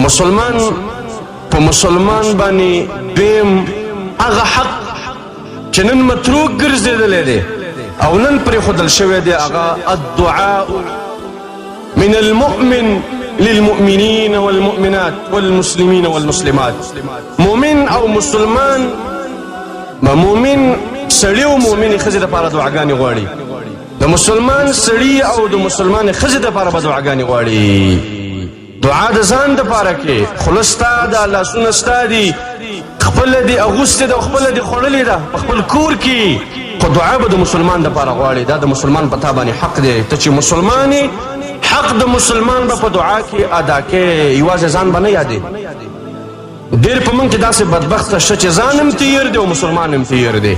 مسلمان په مسلمان باندې دویم هغه حق چې نن متروک ګرځېدلی دی او نن پرېښودل شوی دی هغه الدعاء من المؤمن للمؤمنين والمؤمنات والمسلمين والمسلمات. مؤمن او مسلمان مؤمن سړی او مؤمنې ښځې دپاره دعاګانې غواړي، د مسلمان سړي او د مسلمانې ښځې دپاره به دعاګانې غواړي. دعا د ځان دپاره کې خوله ستا ده، لاسونه ستا دي، خپله دې اغوستې ده او خپله دې خوړلې ده په خپل کور کې، خو دعا به د مسلمان دپاره غواړي. دا د مسلمان په تا باندې حق دی. ته چې مسلمان یې حق د مسلمان به په دعا کې ادا کې، یوازې ځان به نه یادې. ډېر په موږ کې داسې بدبخته شته چې ځان هم تیر دی او مسلمان هم تیر دی،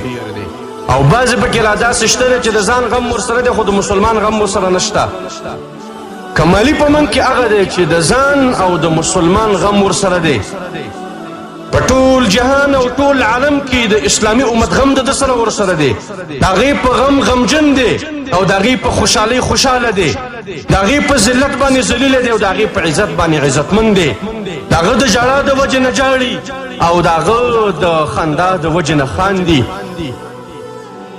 او بعضې پکې لا داسې شته دی چې د ځان غم ورسره دی خو د مسلمان غم ورسره نشته. کمالي په موږ کې هغه دی چې د ځان او د مسلمان غم ورسره دی. په ټول جهان او ټول عالم کې د اسلامي امت غم د ده سره ورسره دی. د هغې په غم غمجن دی او د هغې په خوشحالۍ خوشحاله دی، د هغې په ذلت باندې ذلیله دی او د هغې په عزت باندې عزتمند دی، د هغه د ژړا د وجې نه ژاړي او د هغه د خندا د وجې نه خاندي.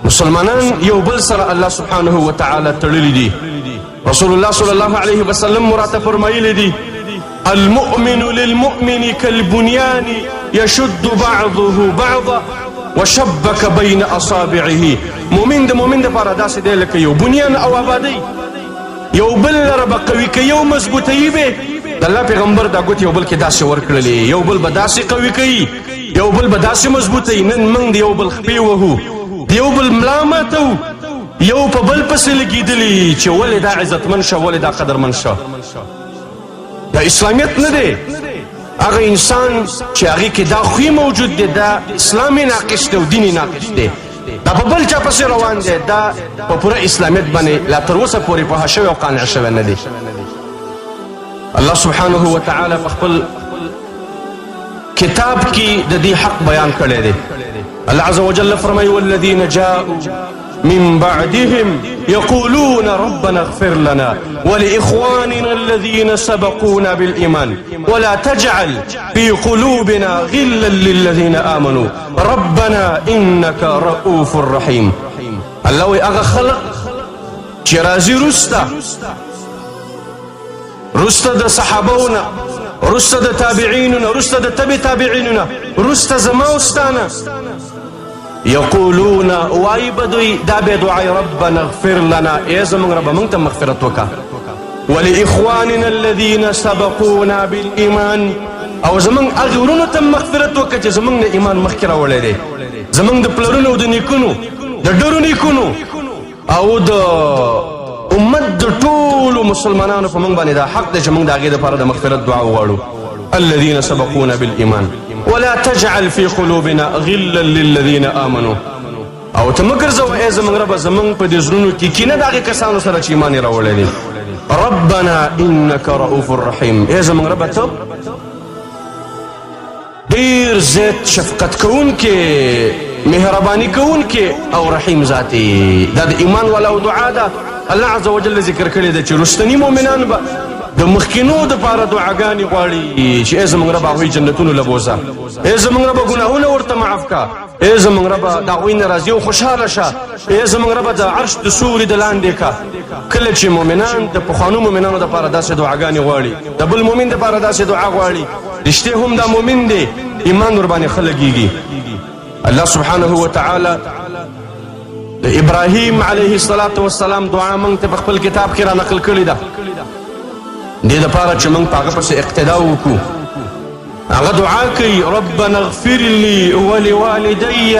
مسلمانان یو بل سره الله سبحانه وتعالی تړلي دي. رسول الله صلی الله علیه وسلم راته فرمایلی دي المؤمن للمؤمن كالبنيان يشد بعضه بعضا وشبك بين اصابعه. مؤمن د مؤمن دپاره داسې دی لکه یو بنیان او آبادۍ، یو بل لره به قوي کوي، یو مضبوطوي به. د الله پیغمبر دا ګوتې یو بل کې داسې ورکړلې، یو بل به داسې قوي کوي، یو بل به داسې مضبوطوي. نن موږ د یو بل خپې وهو، د یو بل ملا ماتو، یو په بل پسې لګېدلي چې ولې دا عزتمن شه، ولې دا قدرمن شه. دا اسلامیت نه دی. هغه انسان چې هغې کې دا خوی موجود دی دا اسلامي ناقص دی او دیني ناقص دی، دا په بل چا پسې روان دی، دا په پوره اسلامیت باندې لا تر اوسه پورې پوهه شوی او قانع شوی نه دی. الله سبحانه وتعالی په خپل کتاب کې د دې حق بیان کړی دی. الله عز وجل فرمایي والذین جاءوا من بعدهم يقولون ربنا اغفر لنا ولإخواننا الذين سبقونا بالإيمان ولا تجعل في قلوبنا غلا للذين آمنوا ربنا إنك رؤوف رحيم. الله وي اغا خلق چې راځي رسته د صحابونا، رسته د تابعینونا، رسته د تبع تابعینونا، رسته زما وستانه، یقولون وای بدوی دا به دعای ربنا اغفر لنا، ای زمونږ ربه موږ ته مغفرت وکړه، ولإخواننا الذين سبقونا بالإيمان، او زمونږ هغې ورونو ته مغفرت وکړه چې زمونږ نه ایمان مخکې راوړی دی، زمونږ د پلرونو او د نیکونو د ډېرو نیکونو او د امت د ټولو مسلمانانو په موږ باندې دا حق دی چې موږ د هغې دپاره د مغفرت دعا وغواړو. الذين سبقونا بالإيمان ولا تجعل في قلوبنا غلا للذين آمنوا، او ته مه ګرځوه ای زموږ ربه زموږ په دې زړونو کې کینه د هغې کسانو سره چې ایمان یې راوړی دی. ربنا انك رؤوف رحیم، ای زموږ ربه ته ډېر زیات شفقت کوونکې، مهرباني کوونکې او رحیم ذاتي. دا د ایمان والاو دعا ده. الله عز وجل ذکر کړی ده چې رستني مؤمنان به د مخکینو دپاره دعاګانې غواړي چې ای زموږ ربه هغوی جنتونو له بوځه، ای زموږ ربه ګناهونه ورته معاف که، ای زموږ ربه د هغوی نه راضي او خوشحاله شه، ای زموږ ربه د عرش د سوري د لاندې که. کله چې مؤمنان د پخوانو مؤمنانو دپاره داسې دعاګانې غواړي، د بل مؤمن دپاره داسې دعا غواړي، رښتې هم دا مؤمن دی، ایمان ورباندې ښه لګېږي. الله سبحانه وتعالی د ابراهیم علیه السلام دعا موږ ته په خپل کتاب کې را نقل کړې ده، دې دپاره چې موږ په هغه پسې اقتدا وکړو. هغه دعا کوي ربنا اغفر لي ولوالدي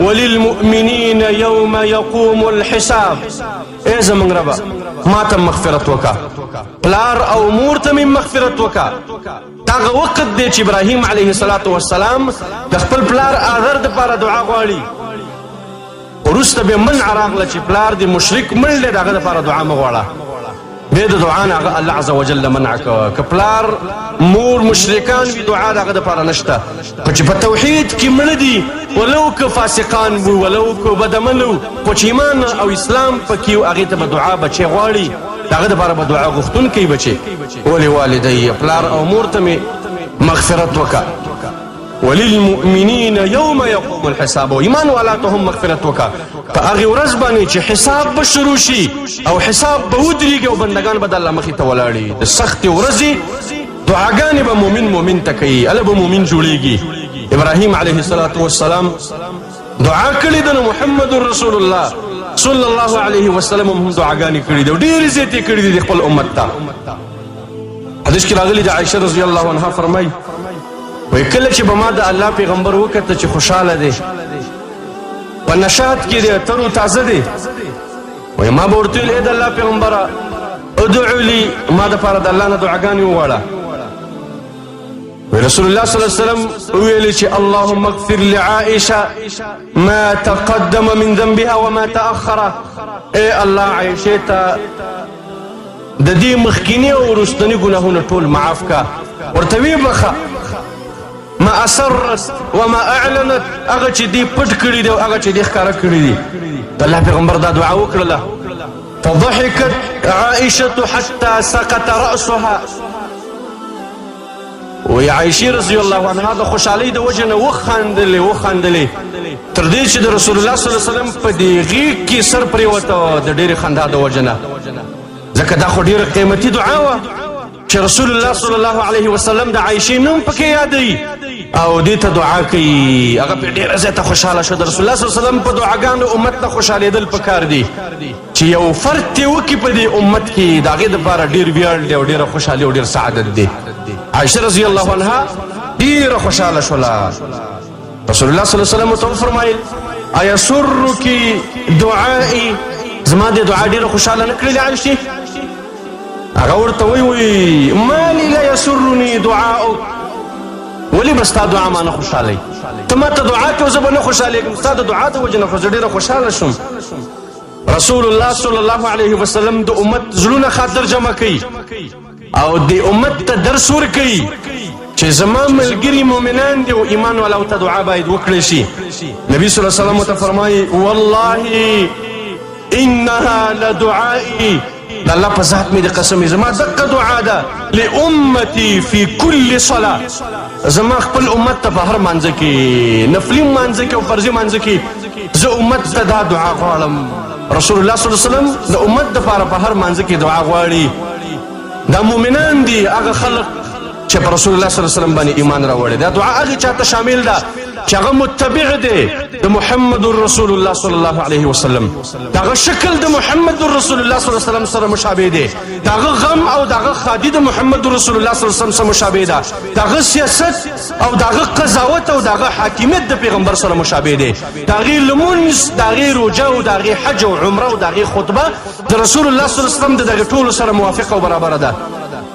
وللمؤمنين يوم يقوم الحساب، ای زموږ ربه ما ته مغفرت وکړه، پلار او مور ته مې مغفرت وکړه. دغه وخت دی چې ابراهیم علیه السلام د خپل پلار آذر دپاره دعا غواړي، وروسته بیا منع راغله چې پلار د مشرک مړ دی، د هغه دپاره دعا مه غواړه. بیا د دعا نه هغه الله عز وجل منع که پلار مور مشرکان وي دعا د هغه دپاره نشته، خو چې په توحید کې مړه دي ولو که فاسقان وو ولو که بدعمل وو، خو چې ایمان او اسلام پکې و هغې ته به دعا بچی غواړي، د هغه دپاره به دعا غوښتونکی بچی. ولې والدی پلار او مور ته مې مغفرت وکا وللمؤمنین یوم یقوم الحساب. ایمان والا ته هم مغفرت وکا په هغې ورځ باندې چې حساب به شروع شي او حساب به ودرېږي او بندګان به د الله مخې ته ولاړي. د سختې ورځې دعاګانې به مؤمن ته کوي، هله به مؤمن جوړېږي. ابراهیم علیه السلام دعا کړې ده، نو محمد رسول الله صلی الله علیه وسلم هم دعاګانې کړي دي او ډېرې زیاتې کړي دي د خپل امت ته. حدیث کې راغلي د عایشه رضی الله عنها فرمایي وایي کله چې به ما د الله پیغمبر وکته چې خوشحاله دی، په نشاط کې دی، تر و تازه دی، وایي ما به ورته ویل ای د الله پیغمبره ادعو لي، ما دپاره د الله نه دعاګانې وغواړه. رسول الله صلی الله علیه وسلم ویل چې اللهم اغفر لعائشه ما تقدم من ذنبها وما تأخر. ای الله عائشه ته د دې مخکینی او وروستني ګناهونه ټول معاف کا، ورته ویې بخه ما اسرت وما اعلنت، هغه چې دې پټ کړي دي او هغه چې دې ښکاره کړي دي. د الله پیغمبر دا دعا وکړله. فضحكت عائشه حتى سقط رأسها. وی عایشې رضی الله عنها د خوشحالۍ د وجې نه وخندلې تر دې چې د رسول الله صلی الله علیه وسلم په دې غېږ کې سر پرېوته د ډېرې خندا د وجې نه، ځکه دا خو ډېره قیمتي دعا وه چې رسول الله صلی الله علیه وسلم د عایشې نوم پکې یادوي او دې ته دعا کوي. هغه پرې ډېره زیاته خوشحاله شوه. د رسول الله صلی الله علیه وسلم په دعاګانو امت ته خوشحالېدل پکار دي چې یو فرد ترې وکړي په دې امت کې، د هغې دپاره ډېر ویاړ دی او ډېره خوشحالي او ډېر سعادت دی. عائشه رضی الله عنها ډېره خوشحاله شوله. رسول الله صلی الله علیه وسلم ورته وفرمایل ایسرک دعائي، زما دې دعا ډېره خوشحاله نه کړې عایشې؟ هغه ورته وی ما لي لا يسرني دعاؤک، ولې به ستا دعا ما نه خوشحالوي؟ ته ما ته دعا کوې زه به نه خوشحالېږم، ستا د دعا د وجې نه خو زه ډېره خوشحاله شوم. رسول الله صلی الله علیه وسلم د امت زړونه خاطر جمع کوي او د امت ته درس ورکوي چې زما ملګري مؤمنان دي او ایمان والاو ته دعا باید وکړی شي. نبي صلی الله علیه وسلم ورته فرمایي والله انها لدعائي، د الله په ذات مې د قسم زما دقه دعا ده لامتي في كل صلاه، زما خپل امت ته په هر مانځه کې، نفلي مانځه کې او فرضي مانځه کې زه امت ته دا دعا غواړم. رسول الله صلی الله علیه وسلم د امت دپاره په هر مانځه کې دعا غواړي. دا مؤمنان دي هغه خلق چې په رسول الله صلی الله علیه وسلم باندې ایمان راوړی. دا دعا هغې چاته شامل ده چې هغه متبع دی د محمد رسول الله صلی الله علیه وسلم، د هغه شکل د محمد رسول الله صلی الله علیه وسلم سره مشابه دی، د هغه غم او د هغه خادي د محمد رسول الله صلی الله علیه وسلم سره مشابه ده، د هغه سیاست او د هغه قضاوت او د هغه حاکمیت د پیغمبر سره مشابه دی، د هغې لمونځ، د هغې روژه او د هغې حج او عمره او د هغې خطبه د رسول الله صلی الله علیه وسلم د دغې ټولو سره موافقه او برابره ده.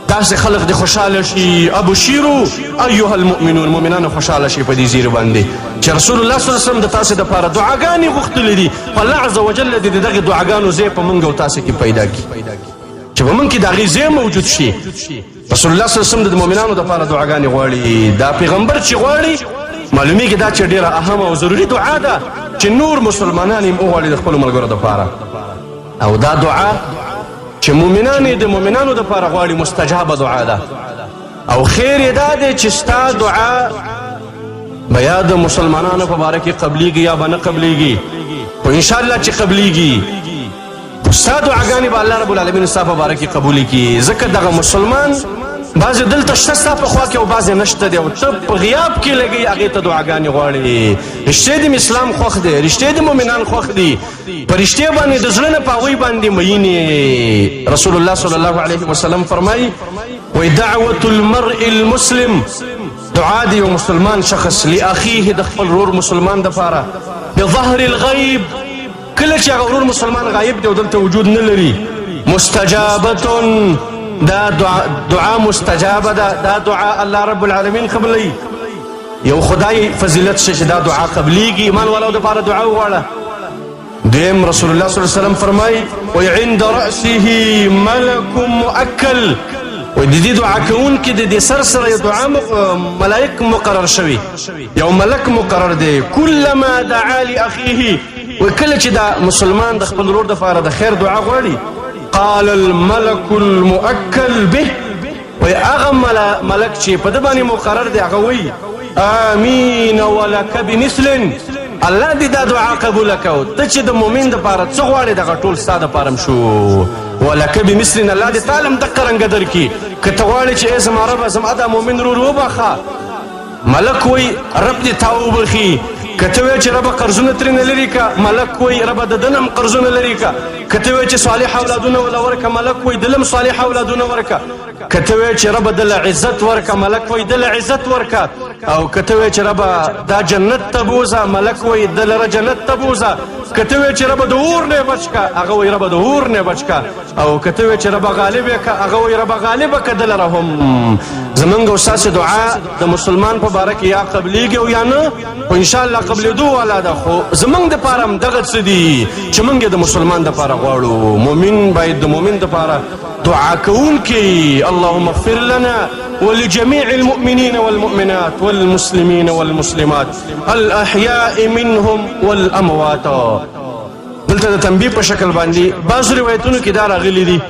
داسې خلق دې خوشحاله شي. ابشروا ایها المؤمنون، مؤمنانو خوشحاله شي په دې زیري باندې چې رسول الله صلی الله علیه وسلم د تاسې دپاره دعاګانې غوښتلې دي. الله عز وجل دې د دغې دعاګانو ځای په موږ او تاسې کې پیدا کړي چې په موږ کې د هغې ځای موجود شي. رسول الله صلی الله علیه وسلم د مؤمنانو دپاره دعاګانې غواړي. دا پیغمبر چې غواړي معلومیږي دا چې ډېره اهمه او ضروري دعا ده چې نور مسلمانان یې وغواړي د خپلو ملګرو دپاره. او دا دعا چې مؤمنان یې د مؤمنانو دپاره غواړي مستجابه دعا ده او خیر یې دا دی چې ستا دعا به یا د مسلمانانو په باره کې قبلیږي یا به نه قبلیږي، خو انشاءالله چې قبلیږي ستا دعاګانې به الله رب العالمین ستا په باره کې قبولې کړي. ځکه دغه مسلمان بعضې دلته شته ستا په خوا کې او بعضې نشته دی او ته په غیاب کې لګوي هغې ته دعاګانې غواړي. رښتیا د اسلام خوښ دی، رښتیا د مؤمنان خوښ دي، په رښتیا باندې د زړه نه په هغوی باندې مین. رسول الله صلی الله علیه وسلم فرمایي وی دعوة المرء المسلم، دعا د یو مسلمان شخص لاخیه د خپل ورور مسلمان دپاره بظهر الغیب، کله چې هغه ورور مسلمان غایب دی او دلته وجود نه لري، مستجابة، دا دعا مستجابه ده، دا دعا الله رب العالمین قبلوي. یو خدای فضیلت شي چې دا دعا قبلیږي. ایمان والاو دپاره دعا وغواړه. دویم رسول الله صلی الله علیه وسلم فرمایي وی عند رأسه ملک مؤکل، وی د دې دعا کوونکي د دې سر سره یو دعا ملائک مقرر شوي، یو ملک مقرر دی. کلما دعا لاخیه، وی کله چې دا مسلمان د خپل ورور دپاره د خیر دعا غواړي قال الملك المؤکل به، وی هغه ملک چې په ده باندې مقرر دی هغه وی آمین ولک بمثل الله دې دا دعا قبوله کو. ته چې د مؤمن دپاره څه غواړې دغه ټول ستا دپاره شو. ولک بمثل الله دې تا له هم دقه رنګه درکړي. که ته غواړې چې ای زما ربه زما دا مؤمن ورور وبخه، ملک وی رب دې تا وبخي. که ته وایې چې ربه قرضونه ترېنه لرې که، ملک وی ربه د ده نه هم قرضونه لرې که. که ته وایې چې صالح اولادونه وله ورکه، ملک وی دله هم صالح اولادونه ورکه. که ته وایې چې ربه دله عزت ورکه، ملک وی دله عزت ورکه. او که ته وایې چې ربه دا جنت ته بوځه، ملک وی دلره جنت ته بوځه. که ته وایې چې ربه د اور نه یې بچ که، هغه وی ربه د اور نه یې بچ که. او که ته وایې چې ربه غالب یې که، هغه وی ربه غالبه که دلره هم. زمونږ او ستاسې دعا د مسلمان په باره کې یا قبلیږي او یا نه، خو انشاءالله قبلېدو والا ده. خو زمونږ دپاره هم دغه څه دي چې موږ یې د مسلمان دپاره غواړو. مؤمن باید د مؤمن دپاره دعا کوونکی. اللهم اغفر لنا ولجميع المؤمنين والمؤمنات والمسلمين والمسلمات الأحياء منهم والأموات. دلته د تنبیه په شکل باندې بعضو روایتونو کې دا راغلي دي،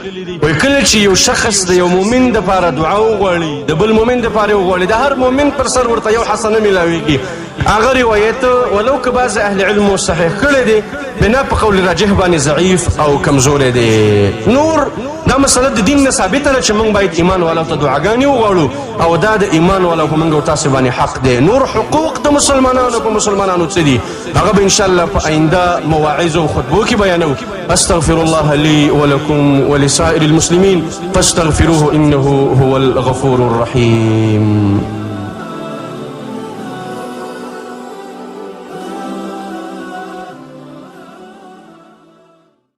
وایي کله چې یو شخص د یو مؤمن دپاره دعا وغواړي، د بل مؤمن دپاره وغواړي، د هر مؤمن پر سر ورته یو حسنه میلاویږي. هغه روایت ولو که بعض اهل علمو صحیح کړی دی، بنا په قول راجح باندې ضعیف او کمزوری دی. نور دا مسله د دین نه ثابته ده چې موږ باید ایمان والاو ته دعاګانې وغواړو، او دا د ایمان والاو په موږ او تاسې باندې حق دی. نور حقوق د مسلمانانو په مسلمانانو څه دي، هغه به انشاءالله په آینده مواعظو او خطبو کې بیانوو. استغفر الله لي ولكم ولسائر المسلمين فاستغفروه انه هو الغفور الرحيم.